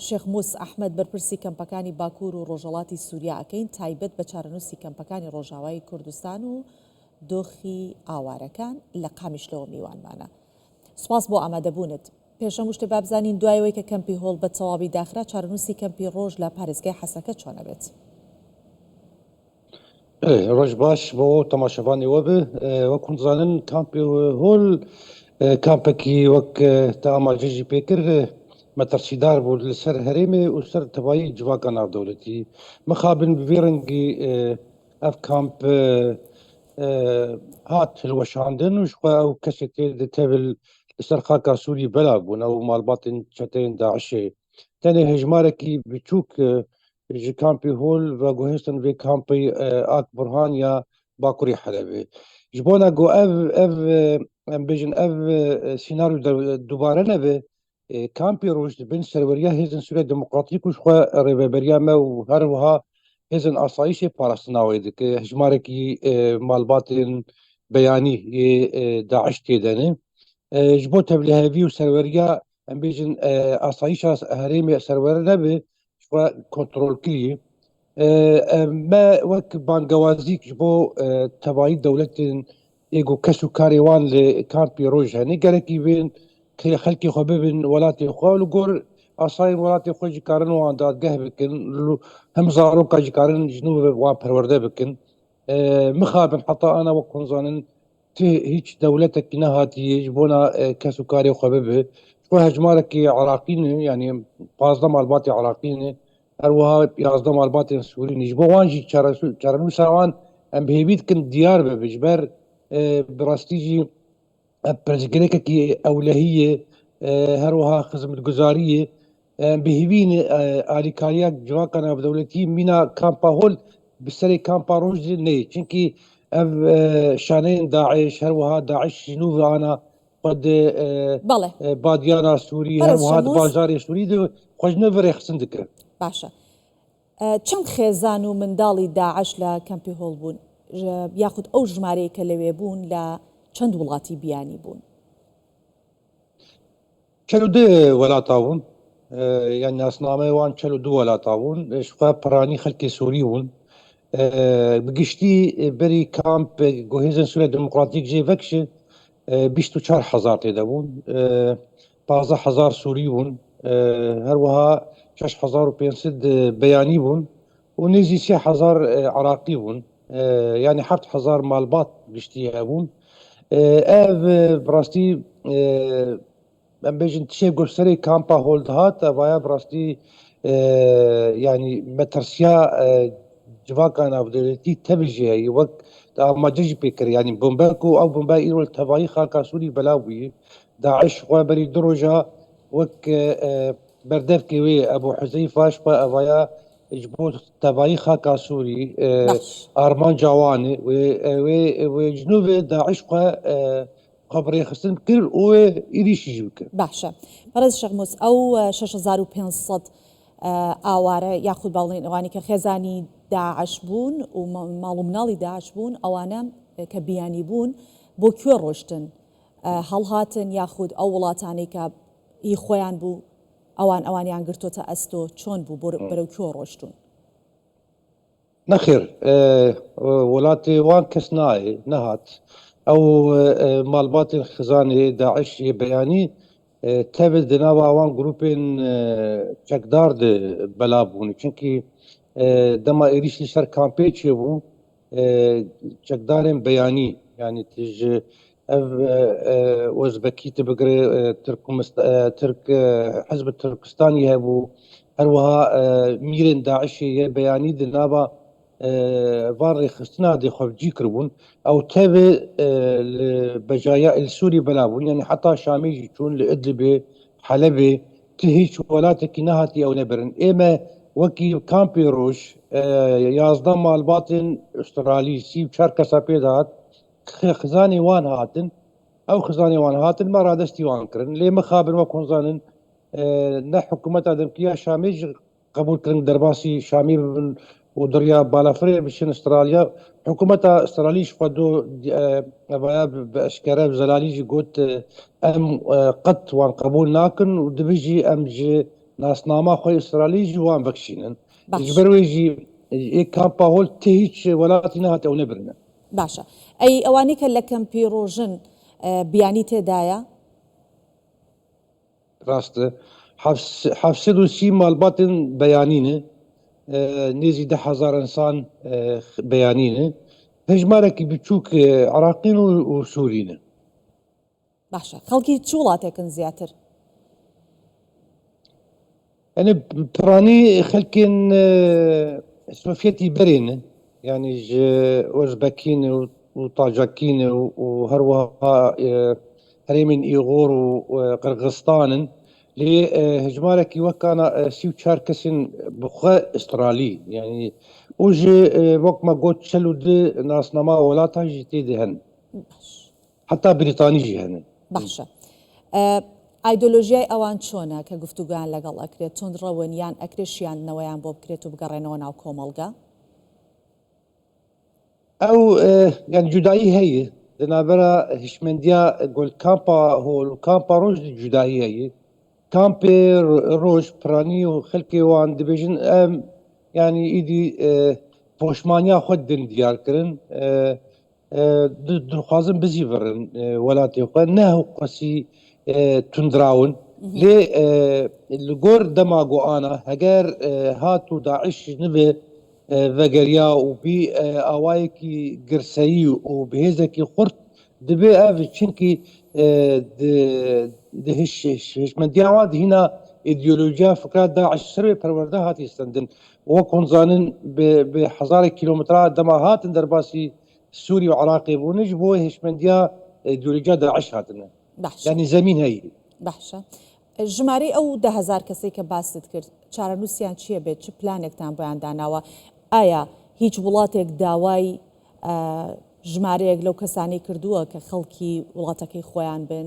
شێخ موس ئەحمەد بەرپرسی کەمپەکانی باکوور و ڕۆژهەڵاتی سووریا ئەکەین تایبەت بە چارەنووسی کەمپەکانی ڕۆژاوای کوردستان و دۆخی ئاوارەکان لە قامیشلەوە میوانمانە. سوپاس بۆ ئامادەبوونت. پێشەم شتێ بابزانین دوایەوەی کە کەمپی هۆڵ بە تەواوی داخرا چارەنووسی کەمپی ڕۆژ لە پارێزگای حەسەکە چۆنە بێت؟ ڕۆژ باش بۆ تەماشەوانی وە بێ وەکو زانن کامپی هۆڵ کامپێکی وەک تا ئاماژەژی پێکرد مەترسیدار بوو لەسەر هەرێمێ و سەر تەواهی جوواکە ناودەوڵەتی مخابن بێ ڕەنگی ئەف کامپ هات هەلوەشاندن و ئەو کەسێک تێبل لەسەر خاکا سووری بەلا بوون ئەو ماڵباتن چەتەین داعشێ تەنێ هێژمارێکی بچووک ji kampê hol ve guhêstin vê kampê ak Burhan ya Bakurê Helebê. Ji bona got ev em bêjin ev sînaryo dubare nebe kampê roj dibin serweriya hêzin Sûriya Demokratîk û ji xwe rêveberiya me û her wiha hêzin asayişê parastina wê dike hejmarekî malbatên beyanî yê Daeş têdene. Ji bo tevlihevî û serweriya em bêjin asayişa herêmê serwere nebe کنترل کردی ما وەک بانگەوازیک ji bo tevahî dewletên êgo kes û karê wan li kampê roj hene gelekî bên xelkê xwe bibin welatê xwe li gor asayên welatê xwe jî karin wan dadgeh bikin hem zaroka jî karin ji nû wan perwerde bikin mixabin heta ana wek hûn zanin tê hîç dewletekî nehatiye ji bona kes û karê xwe bibe xwe hejmarekî Iraqî ne yani 15 malbatê Iraqî ne هەروەها 11 مالباتên Sûrî ne ji bo wan jî çarenûsa wan em bêhêvî dikin diyar bibe ji ber bi rastî jî pirsgirêkekî ewlehiyê herwiha xizmetguzariyê em bêhêvî alîkariya civaka navdewletî mîna kampa hol bi serê kampa roj jî neyê çunkî ev şaneyên Daeş herwiha Daeş ji nû ve ana xwe di badiyana Sûrî herwiha di bajarê Sûrî de xwe ji nû ve rêxistin dike. باشە چەند خێزان و منداڵی داعش لە کەمپی هۆڵ بوون یاخود ئەو ژمارەیە کە لەوێ بوون لە چەند وڵاتی بیانی بوون؟ 42 وڵاتا بوون یان ناسنامەی وان 42 وڵاتا بوون شخوا پڕانی خەڵکی سووری بوون بگشتی بەری کامپ گۆهێزن سووریا دموکراتیک جێ vekşi 24,000 تێدا بوون 15,000 سووری بوون هەروەها 6,500 بەیانی بوون و نێزی 3,000 عراقی بوون yani 7,000 malbat giştî hebûn ev birastî em bêjin tişê gurserê kampa hol dihat evaya birastî yani metirsiya civaka navdewletî tevijî heye wek amace jî pêkir yani bombek û ew bombe îro tevahî xaka Sûrî bela bûye Daeş xwe berî du roja wek berdevkê wê Ebu Huzeyfa ji xwe evaya ji bo tevahî xaka Sûrî armanca wan e wê ji nû vê Daeş xwe xebrêxistin kir û wê êrişî jî bikir. باشە بەڕێز شێخ موس ئەو 6500 ئاوارە یاخود باڵێن ئەوانی کە خێزانی داعش بوون و ماڵ و مناڵی داعش بوون ئەوانە کە بیانی بوون بۆ کوێ ڕۆشتن هەڵهاتن یاخود ئەو وڵاتانەی کە ئی خۆیان بوو ئەوانیان گرتۆتە ئەستۆ چۆن بوو بەرەو کوێ ڕۆشتون؟ نەخێر وڵاتی وان کەس نایە نەهات ئەو ماڵباتên خزانê Daeş yê beyanî tevil di nava wan grûpên çekdar de bela bûn çunkî dema êrîş li ser kampê çêbû çekdarên beyanî yani ji ev Wezbekî tu bigire Türk Hizb Türkistanî hebû herwiha mîrên Daişê yê beyanî di nava van rêxistina dê xwebcî kiribûn ew tevê li bejaya el Sûrî bela bûn yani heta Şamê jî çûn li Idlibê Helebê ti hîç welatekî nehatiye ew nebirin ême wekî kampê roj 11 malbatên Astralî 34 kesa pê dihat xizanê wan hatin ew xizanê wan hatin me radestî wan kirin lê mixabin wek hûn zanin ne hikûmeta Demkiya Şamê jî qebûl kirin derbasî Şamê bibin û diriya balafirê biçin Astralya hikûmeta Astralî ji xwe do evaya bi eşkere bi zelalî jî got em qet wan qebûl nakin û dibê jî em ji ناسنامه خو اسرائیلی جوان بکشینن باش جبرویجی ای کامپا هول ته هیچ ولاتی نه هاتو نبرنه باشە ئەی ئەوانەی کە لە کەمپی ڕۆژن بیانی تێدایە راسته 730 مالباتن بيانينه نيزي 10,000 انسان بيانينه هجماركي بتشوك عراقيين وسوريين باشە خەڵکی چ وڵاتێکن زیاتر انا براني خلكين سوفيتي برين يعني اوزبكين وطاجكين وهروها هريمن ايغور وقرغستان لي هجمارك وكان سيو تشاركسن بخا استرالي يعني وجي وقت ما قلت شلو دي ناس نما ولا تاجي دهن باش حتى بريطاني جهن باشە ئایدۆلۆژیای ئەوان چۆنە کە گفتوگویان لەگەڵ ئەکرێت تونندڕەون یان ئەکرێشیانەوەیان بۆ بکرێت و بگەڕێنەوە ناو کۆمەڵگا او يعني جدائي هي دنابرا هشمنديا قول كامبا هول كامبا روج جدائي هي كامبي روج براني وخلكي وان ديفيجن يعني ايدي بوشمانيا خدن ديار كرن دخوازن بزي برن ولاتي وقناه قسي تندراون لي الجور دماغو انا هجر هاتو داعش نبي فقريا وبي اوايكي قرسي وبهزكي خرط دبي افي تشنكي هش من ديواد هنا ايديولوجيا فكرة داعش سربي برورده هاتي يستندن وكون زانن بحزار كيلومترات دما هاتن درباسي سوري وعراقي ونجبو هش من ديا ايديولوجيا داعش هاتنا يعني زمين هي باشە ژمارەی ئەو 10,000 کەسێک کە باست کرد چارەنووسیان چییە بێت چ پلانێکتان بۆیان داناوە ئایا هیچ وڵاتێک داوای ژمارەیەک لەو کەسانی کردووە کە خەڵکی وڵاتەکەی خۆیان بن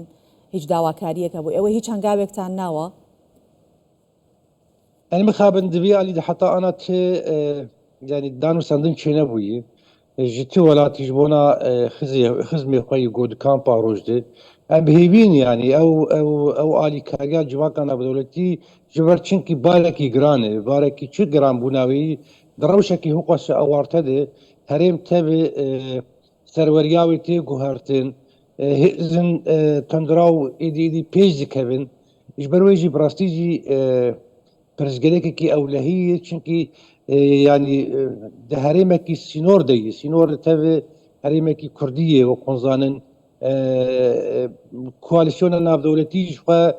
هیچ داواکاریەکە بۆ ئەوە هیچ هەنگاوێکتان ناوە يعني مخابن دبي علي حتى انا يعني دانو سندن چينه بوي جيتي ولا تجبونا خزمي خوي جود كامبا روجدي ام بهيبين يعني او الي كاجا جواكانا بدولتي جبرچنكي باركي جرانه باركي چه جران بوناوي دروشكي حقوق اوارتده هرم تبي سرورياوي تي جوهرتن هزن تندراو ايدي بيج كيفن اجبرويجي براستيجي برزجليكي اولهيه چنكي يعني ده هرمكي سينور دي سينور تبي هرمكي كرديه وقنزانن كواليسيون ناف دولتي جوا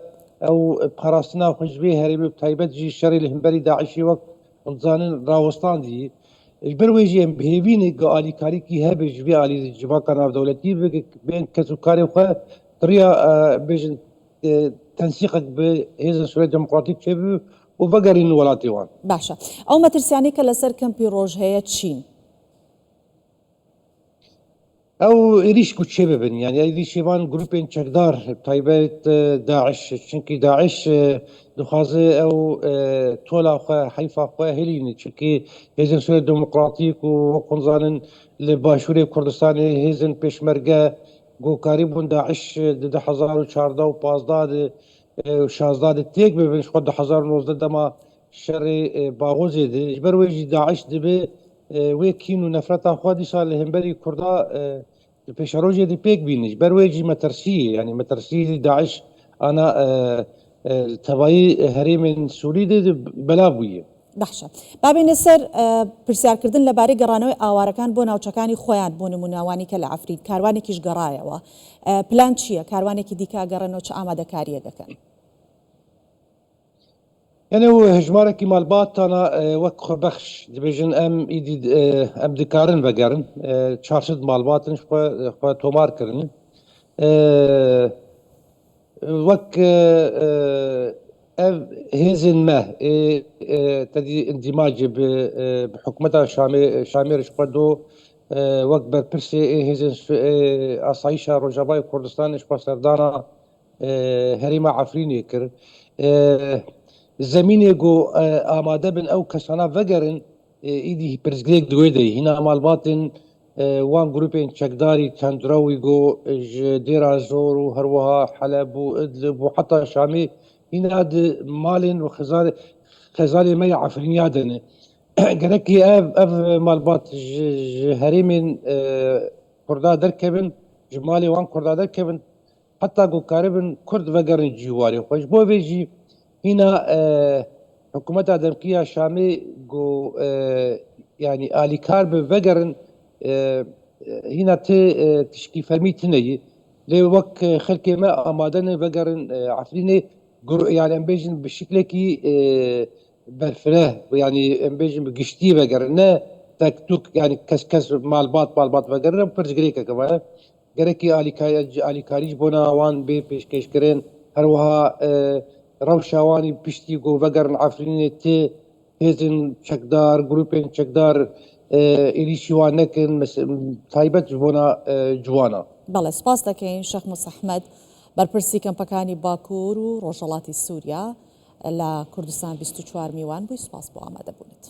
او بخراستنا وخجبي هرمي بتايبت جي الشري الهمبري داعشي وقت قنزانن راوستان دي اجبرويجي بهيفيني قالي كاريكي هبج بي علي جواكا ناف دولتي بين كسوكاري وخا طريقه بيجن تنسيقك بهذا السوري الديمقراطيك شبه وبقرين ولاتي وان باشە ئەو مەترسیانی کە لەسەر کەمپی ڕۆژ هەیە چین او اريش كنت شبابن يعني اريش يبان جروبين شكدار طيبات داعش شنكي داعش دخازي او تولا خا حيفا خا هلين شنكي هزن سوريا ديمقراطيك وقنزانن لباشوري كردستاني هزن بيشمرقه جو قريبون داعش ده 1014 و15 و16 تيك ببنش قد 1019 دما شر باغوزي دي جبرويجي داعش دبي ويكينو نفرتا خودي صار لهمبري كردا بيشاروجي دي بيك بينج برويجي مترسي يعني مترسي داعش انا تبعي هريم سوري دي بلاويه باشە بابینە سەر پرسیارکردن لەبارەی گەڕانەوەی ئاوارەکان بۆ ناوچەکانی خۆیان بۆ نموناوانی کە لە ئەفرید کاروانێکیش گەڕایەوە پلان چییە کاروانێکی دیکە گەڕێنەوە چه ئامادەکاریەکەن يعني هو هجمارك مالبات انا وك بخش دبيجن ام ايدي ام دكارن بقرن تشارشد مالباتن خو تومار كرن وك هزن ما تدي اندماج بحكومتها شامير شقدو وك برسي هزن اصايشا رجباي كردستان شقا سردانا هريما عفريني كر زمینه گو آماده بن او کسانا وگرن ایدی پرزگلیک دویده هنا مالباتن وان گروپین چکداری تندراوی گو دير زور و هروها حلب و ادلب و حتی شامی هنا مالن خزالي ما عفرين دنه جركي اف مالبات هريمن كردا دركبن جمالي وان كردا دركبن حتى جو كاربن كرد وگرن جواري خوش بو بيجي هنا حكومت دمكية شامي جو يعني آلي كارب وگرن هنا تشكي فرميتني لي وك خلقي ما امادن وگرن عفريني يعني ام بيجن بشكل كي برفره يعني ام بيجن بقشتي وگرن تك توك يعني كس مالبات وگرن برج گريكا كمان گرکی آلیکاریش بونا وان بی پیشکش کرن هر وها روشاوانی پشتی گو وگرن عفرین تی هزن چکدار گروپین چکدار ایلیشی وان نکن تایبەت بونا جوانا. بەڵێ سپاس دەکەین شەخ موسەحمەد بەرپرسی کەمپەکانی باکوور و ڕۆژهەڵاتی سووریا لە کوردستان 24 میوان بووی سپاس بۆ ئامادەبوونت.